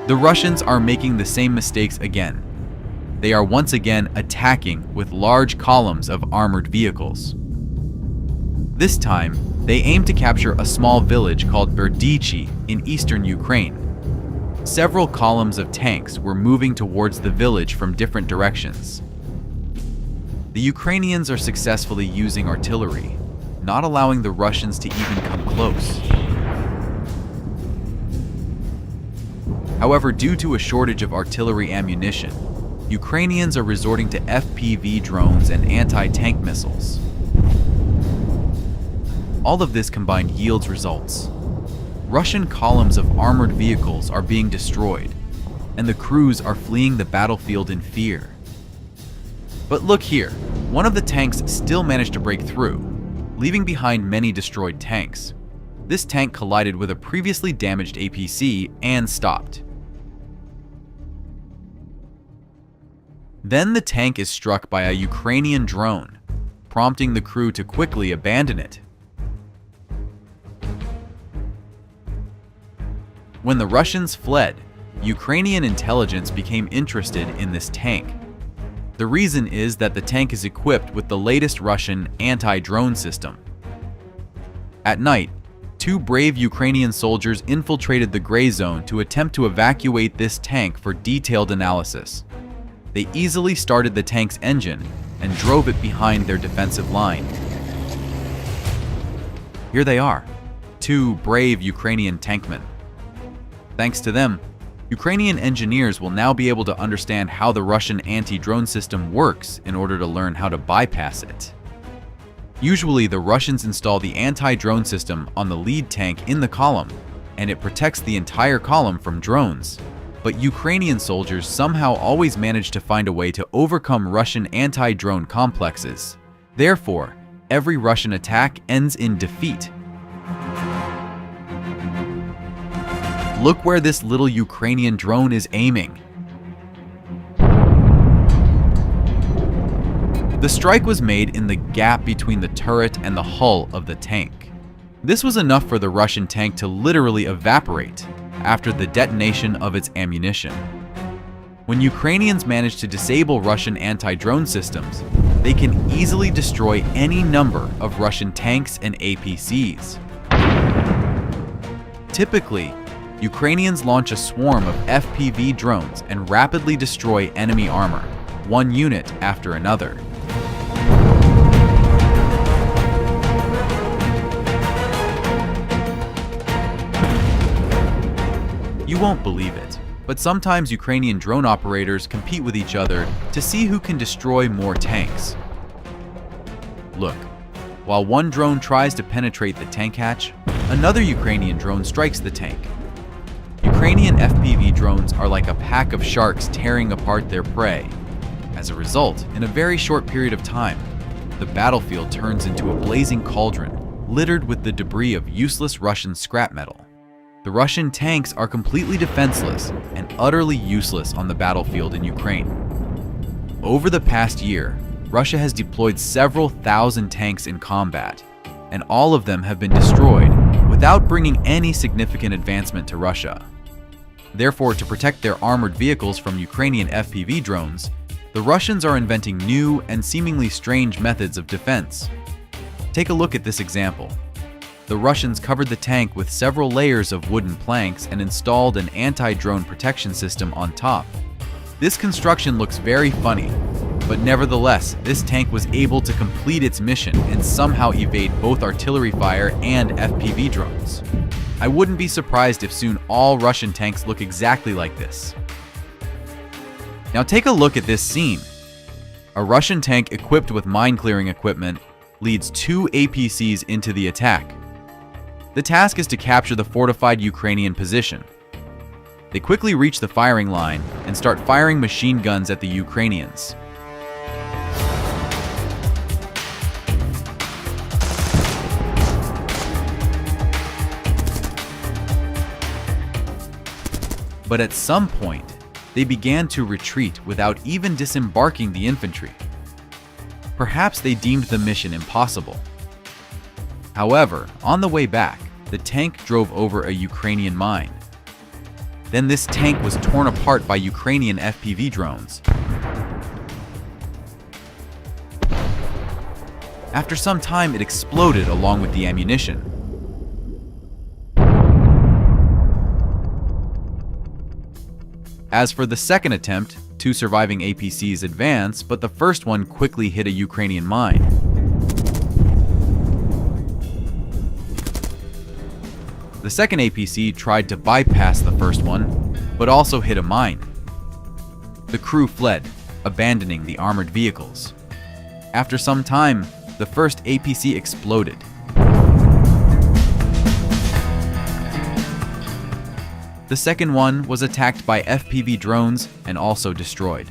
The Russians are making the same mistakes again. They are once again attacking with large columns of armored vehicles. This time, they aim to capture a small village called Berdichi in eastern Ukraine. Several columns of tanks were moving towards the village from different directions. The Ukrainians are successfully using artillery, not allowing the Russians to even come close. However, due to a shortage of artillery ammunition, Ukrainians are resorting to FPV drones and anti-tank missiles. All of this combined yields results. Russian columns of armored vehicles are being destroyed, and the crews are fleeing the battlefield in fear. But look here, one of the tanks still managed to break through, leaving behind many destroyed tanks. This tank collided with a previously damaged APC and stopped. Then the tank is struck by a Ukrainian drone, prompting the crew to quickly abandon it. When the Russians fled, Ukrainian intelligence became interested in this tank. The reason is that the tank is equipped with the latest Russian anti-drone system. At night, two brave Ukrainian soldiers infiltrated the gray zone to attempt to evacuate this tank for detailed analysis. They easily started the tank's engine and drove it behind their defensive line. Here they are, two brave Ukrainian tankmen. Thanks to them, Ukrainian engineers will now be able to understand how the Russian anti-drone system works in order to learn how to bypass it. Usually, the Russians install the anti-drone system on the lead tank in the column, and it protects the entire column from drones. But Ukrainian soldiers somehow always manage to find a way to overcome Russian anti-drone complexes. Therefore, every Russian attack ends in defeat. Look where this little Ukrainian drone is aiming. The strike was made in the gap between the turret and the hull of the tank. This was enough for the Russian tank to literally evaporate after the detonation of its ammunition. When Ukrainians manage to disable Russian anti-drone systems, they can easily destroy any number of Russian tanks and APCs. Typically, Ukrainians launch a swarm of FPV drones and rapidly destroy enemy armor, one unit after another. You won't believe it, but sometimes Ukrainian drone operators compete with each other to see who can destroy more tanks. Look, while one drone tries to penetrate the tank hatch, another Ukrainian drone strikes the tank. Ukrainian FPV drones are like a pack of sharks tearing apart their prey. As a result, in a very short period of time, the battlefield turns into a blazing cauldron littered with the debris of useless Russian scrap metal. The Russian tanks are completely defenseless and utterly useless on the battlefield in Ukraine. Over the past year, Russia has deployed several thousand tanks in combat, and all of them have been destroyed without bringing any significant advancement to Russia. Therefore, to protect their armored vehicles from Ukrainian FPV drones, the Russians are inventing new and seemingly strange methods of defense. Take a look at this example. The Russians covered the tank with several layers of wooden planks and installed an anti-drone protection system on top. This construction looks very funny, but nevertheless, this tank was able to complete its mission and somehow evade both artillery fire and FPV drones. I wouldn't be surprised if soon all Russian tanks look exactly like this. Now take a look at this scene. A Russian tank equipped with mine-clearing equipment leads two APCs into the attack. The task is to capture the fortified Ukrainian position. They quickly reach the firing line and start firing machine guns at the Ukrainians. But at some point, they began to retreat without even disembarking the infantry. Perhaps they deemed the mission impossible. However, on the way back, the tank drove over a Ukrainian mine. Then this tank was torn apart by Ukrainian FPV drones. After some time, it exploded along with the ammunition. As for the second attempt, 2 surviving APCs advanced, but the first one quickly hit a Ukrainian mine. The second APC tried to bypass the first one, but also hit a mine. The crew fled, abandoning the armored vehicles. After some time, the first APC exploded. The second one was attacked by FPV drones and also destroyed.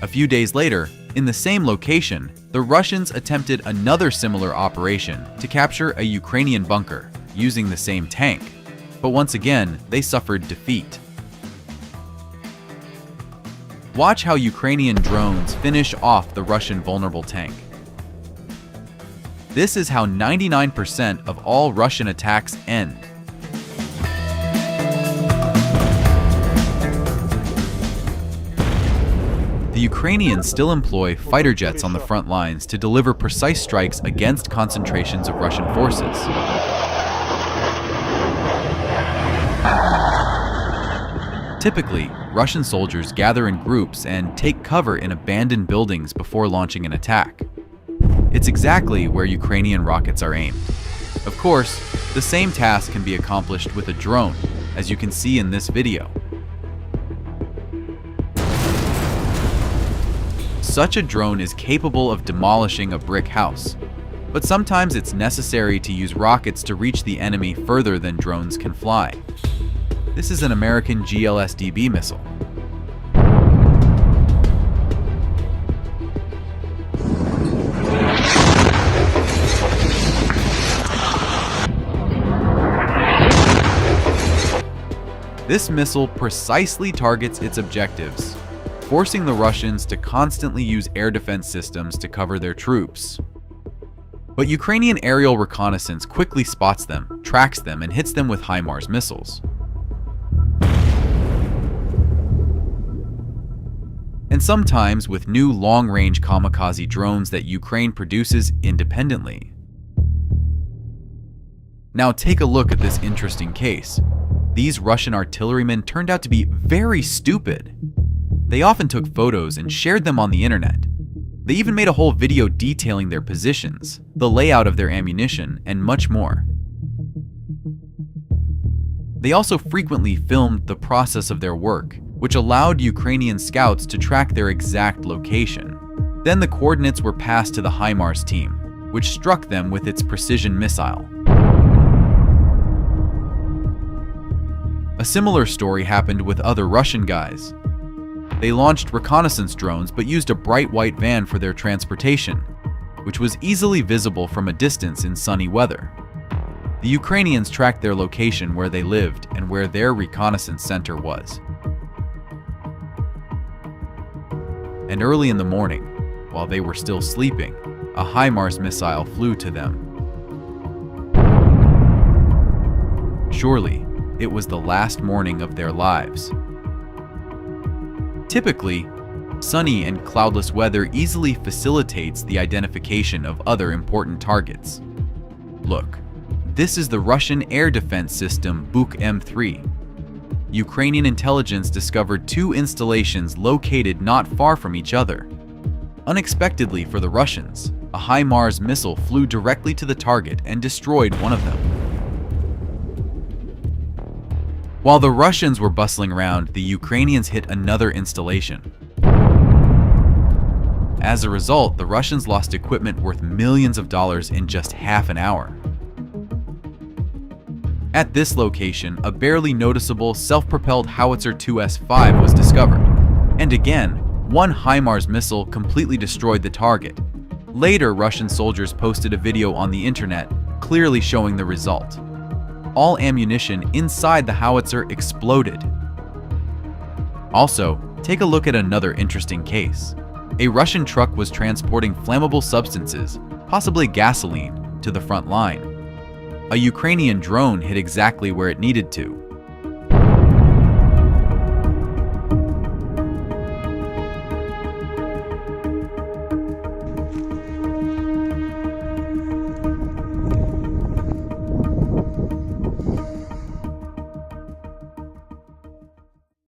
A few days later, in the same location, the Russians attempted another similar operation to capture a Ukrainian bunker using the same tank, but once again, they suffered defeat. Watch how Ukrainian drones finish off the Russian vulnerable tank. This is how 99% of all Russian attacks end. The Ukrainians still employ fighter jets on the front lines to deliver precise strikes against concentrations of Russian forces. Typically, Russian soldiers gather in groups and take cover in abandoned buildings before launching an attack. It's exactly where Ukrainian rockets are aimed. Of course, the same task can be accomplished with a drone, as you can see in this video. Such a drone is capable of demolishing a brick house, but sometimes it's necessary to use rockets to reach the enemy further than drones can fly. This is an American GLSDB missile. This missile precisely targets its objectives, forcing the Russians to constantly use air defense systems to cover their troops. But Ukrainian aerial reconnaissance quickly spots them, tracks them, and hits them with HIMARS missiles. And sometimes with new long-range kamikaze drones that Ukraine produces independently. Now take a look at this interesting case. These Russian artillerymen turned out to be very stupid. They often took photos and shared them on the internet. They even made a whole video detailing their positions, the layout of their ammunition, and much more. They also frequently filmed the process of their work, which allowed Ukrainian scouts to track their exact location. Then the coordinates were passed to the HIMARS team, which struck them with its precision missile. A similar story happened with other Russian guys. They launched reconnaissance drones but used a bright white van for their transportation, which was easily visible from a distance in sunny weather. The Ukrainians tracked their location where they lived and where their reconnaissance center was. And early in the morning, while they were still sleeping, a HIMARS missile flew to them. Surely, it was the last morning of their lives. Typically, sunny and cloudless weather easily facilitates the identification of other important targets. Look, this is the Russian air defense system Buk M3. Ukrainian intelligence discovered 2 installations located not far from each other. Unexpectedly for the Russians, a HIMARS missile flew directly to the target and destroyed one of them. While the Russians were bustling around, the Ukrainians hit another installation. As a result, the Russians lost equipment worth millions of dollars in just half an hour. At this location, a barely noticeable self-propelled Howitzer 2S5 was discovered. And again, one HIMARS missile completely destroyed the target. Later, Russian soldiers posted a video on the internet, clearly showing the result. All ammunition inside the howitzer exploded. Also, take a look at another interesting case. A Russian truck was transporting flammable substances, possibly gasoline, to the front line. A Ukrainian drone hit exactly where it needed to.